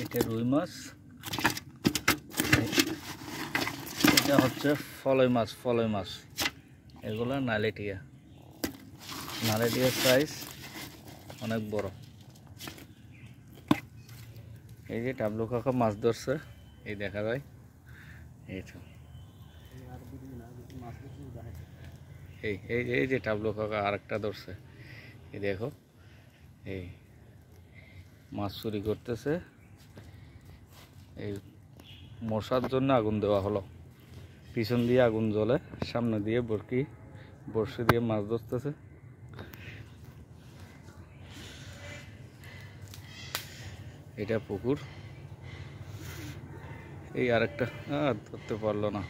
এটা রুই মাছ, এটা হচ্ছে ফলই মাছ। এগুলো নালেটিয়া সাইজ অনেক বড়। এই যে টাবলু কাকা মাছ ধরছে, এই দেখা যায়। এই তো এই যে টাবলু কাকা আরেকটা ধরছে, এই দেখো। এই মাছ চুরি করতেছে। এই মশার জন্য আগুন দেওয়া হলো, পিছন দিয়ে আগুন জ্বলে, সামনে দিয়ে বড়শি দিয়ে মাছ ধরতেছে। এটা পুকুর। এই আরেকটা ধরতে পারলো না।